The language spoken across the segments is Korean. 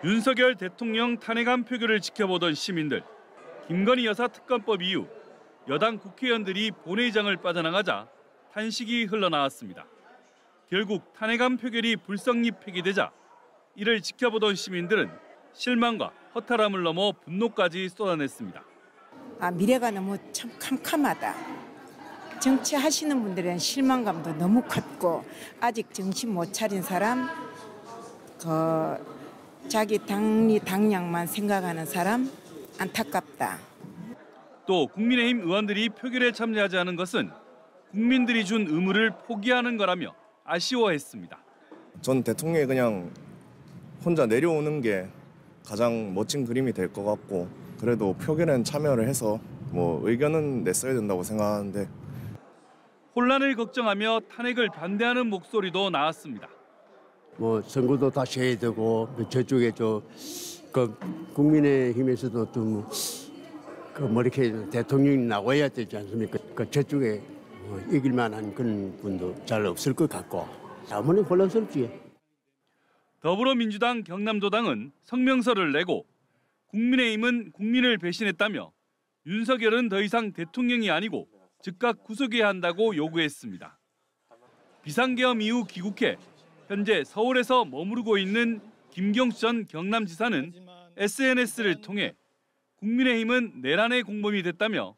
윤석열 대통령 탄핵안 표결을 지켜보던 시민들. 김건희 여사 특검법 이후 여당 국회의원들이 본회의장을 빠져나가자 탄식이 흘러나왔습니다. 결국 탄핵안 표결이 불성립 폐기되자 이를 지켜보던 시민들은 실망과 허탈함을 넘어 분노까지 쏟아냈습니다. 미래가 너무 참 캄캄하다. 정치하시는 분들은 실망감도 너무 컸고 아직 정신 못 차린 사람, 자기 당량만 생각하는 사람 안타깝다. 또 국민의힘 의원들이 표결에 참여하지 않은 것은 국민들이 준 의무를 포기하는 거라며 아쉬워했습니다. 전 대통령이 그냥 혼자 내려오는 게 가장 멋진 그림이 될 것 같고 그래도 표결엔 참여를 해서 의견은 냈어야 된다고 생각하는데 혼란을 걱정하며 탄핵을 반대하는 목소리도 나왔습니다. 선거도 다시 해야 되고 저쪽에 국민의힘에서도 좀 이렇게 대통령이 나와야 되지 않습니까? 저쪽에 이길 만한 그런 분도 잘 없을 것 같고 아무리 혼란스럽지. 더불어민주당 경남도당은 성명서를 내고 국민의힘은 국민을 배신했다며 윤석열은 더 이상 대통령이 아니고 즉각 구속해야 한다고 요구했습니다. 비상계엄 이후 귀국해 현재 서울에서 머무르고 있는 김경수 전 경남지사는 SNS를 통해 국민의힘은 내란의 공범이 됐다며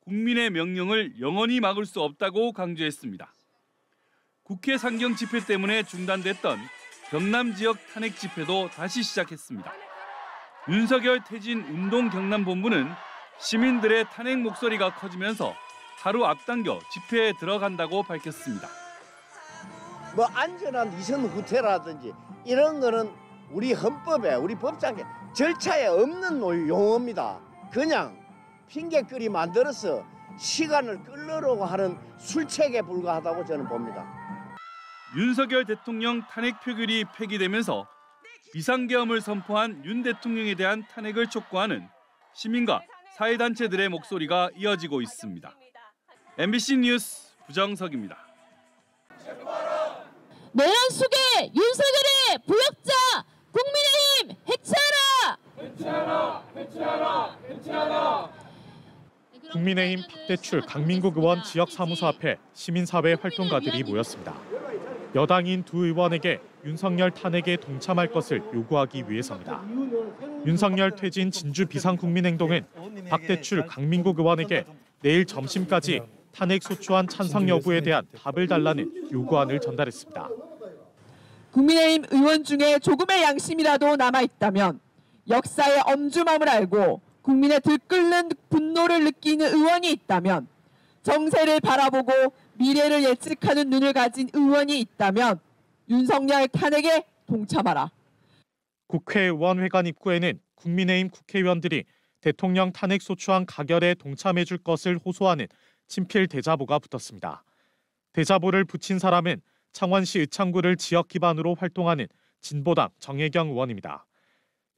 국민의 명령을 영원히 막을 수 없다고 강조했습니다. 국회 상경 집회 때문에 중단됐던 경남 지역 탄핵 집회도 다시 시작했습니다. 윤석열 퇴진 운동 경남본부는 시민들의 탄핵 목소리가 커지면서 하루 앞당겨 집회에 들어간다고 밝혔습니다. 안전한 이선 후퇴라든지 이런 거는 우리 헌법에 우리 법장에 절차에 없는 용어입니다. 그냥 핑계거리 만들어서 시간을 끌려고 하는 술책에 불과하다고 저는 봅니다. 윤석열 대통령 탄핵 표결이 폐기되면서 비상계엄을 선포한 윤 대통령에 대한 탄핵을 촉구하는 시민과 사회단체들의 목소리가 이어지고 있습니다. MBC 뉴스 부정석입니다. 내란 속에 윤석열의 부역자 국민의힘 해체하라! 해체하라! 해체하라! 해체하라! 국민의힘 박대출 강민국 의원 지역 사무소 앞에 시민사회 활동가들이 모였습니다. 여당인 두 의원에게 윤석열 탄핵에 동참할 것을 요구하기 위해서입니다. 윤석열 퇴진 진주 비상국민행동은 박대출 강민국 의원에게 내일 점심까지 탄핵 소추안 찬성 여부에 대한 답을 달라는 요구안을 전달했습니다. 국민의힘 의원 중에 조금의 양심이라도 남아있다면 역사의 엄중함을 알고 국민의 들끓는 분노를 느끼는 의원이 있다면 정세를 바라보고 미래를 예측하는 눈을 가진 의원이 있다면 윤석열 탄핵에 동참하라. 국회의원 회관 입구에는 국민의힘 국회의원들이 대통령 탄핵 소추안 가결에 동참해 줄 것을 호소하는 친필 대자보가 붙었습니다. 대자보를 붙인 사람은 창원시 의창구를 지역 기반으로 활동하는 진보당 정혜경 의원입니다.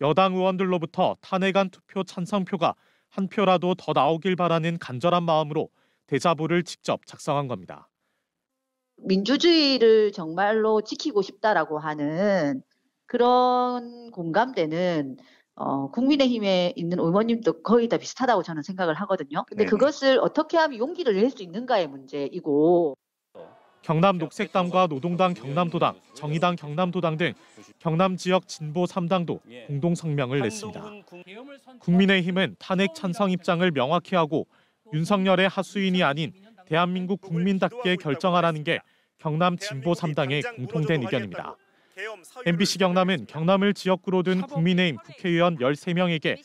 여당 의원들로부터 탄핵안 투표 찬성표가 한 표라도 더 나오길 바라는 간절한 마음으로 대자보를 직접 작성한 겁니다. 민주주의를 정말로 지키고 싶다라고 하는 그런 공감대는 국민의힘에 있는 의원님도 거의 다 비슷하다고 저는 생각을 하거든요. 근데 그것을 어떻게 하면 용기를 낼 수 있는가의 문제이고. 경남 녹색당과 노동당 경남도당, 정의당 경남도당 등 경남 지역 진보 3당도 공동 성명을 냈습니다. 국민의힘은 탄핵 찬성 입장을 명확히 하고 윤석열의 하수인이 아닌 대한민국 국민답게 결정하라는 게 경남 진보 3당의 공통된 의견입니다. MBC 경남은 경남을 지역구로 둔 국민의힘 국회의원 13명에게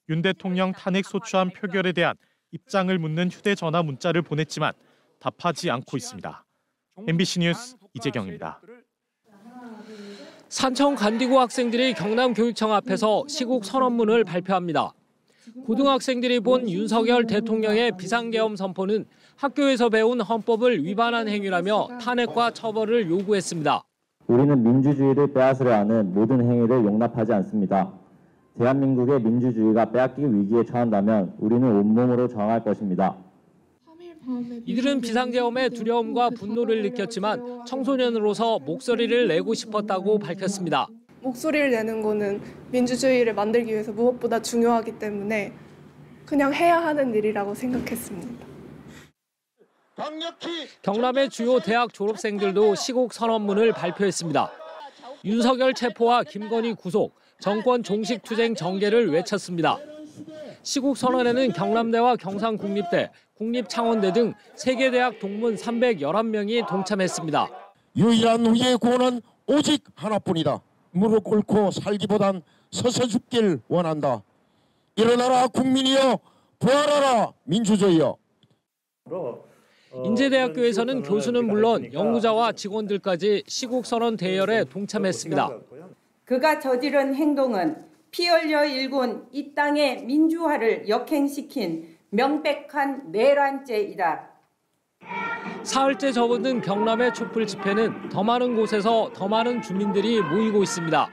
윤 대통령 탄핵 소추안 표결에 대한 입장을 묻는 휴대전화 문자를 보냈지만 답하지 않고 있습니다. MBC 뉴스 이재경입니다. 산청 간디고 학생들이 경남교육청 앞에서 시국 선언문을 발표합니다. 고등학생들이 본 윤석열 대통령의 비상계엄 선포는 학교에서 배운 헌법을 위반한 행위라며 탄핵과 처벌을 요구했습니다. 우리는 민주주의를 빼앗으려 하는 모든 행위를 용납하지 않습니다. 대한민국의 민주주의가 빼앗기기 위기에 처한다면 우리는 온몸으로 저항할 것입니다. 이들은 비상계엄의 두려움과 분노를 느꼈지만 청소년으로서 목소리를 내고 싶었다고 밝혔습니다. 목소리를 내는 거는 민주주의를 만들기 위해서 무엇보다 중요하기 때문에 그냥 해야 하는 일이라고 생각했습니다. 경남의 주요 대학 졸업생들도 시국 선언문을 발표했습니다. 윤석열 체포와 김건희 구속, 정권 종식투쟁 정계를 외쳤습니다. 시국 선언에는 경남대와 경상국립대, 국립창원대 등 3개 대학 동문 311명이 동참했습니다. 유일한 우리의 구원은 오직 하나뿐이다. 무릎 꿇고 살기보단 서서 죽길 원한다. 일어나라 국민이여, 부활하라 민주주의여. 인제대학교에서는 교수는 물론 연구자와 직원들까지 시국선언 대열에 동참했습니다. 그가 저지른 행동은 피 흘려 일군 이 땅의 민주화를 역행시킨 명백한 내란죄이다. 사흘째 접어든 경남의 촛불 집회는 더 많은 곳에서 더 많은 주민들이 모이고 있습니다.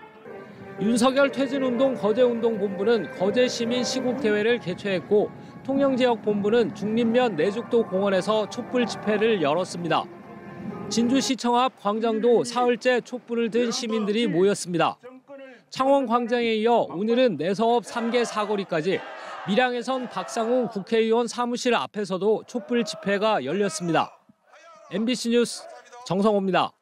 윤석열 퇴진운동 거제운동본부는 거제시민 시국대회를 개최했고 통영지역본부는 중림면 내죽도 공원에서 촛불 집회를 열었습니다. 진주시청 앞 광장도 사흘째 촛불을 든 시민들이 모였습니다. 창원광장에 이어 오늘은 내서업 3개 사거리까지, 밀양에선 박상훈 국회의원 사무실 앞에서도 촛불 집회가 열렸습니다. MBC 뉴스 정성호입니다.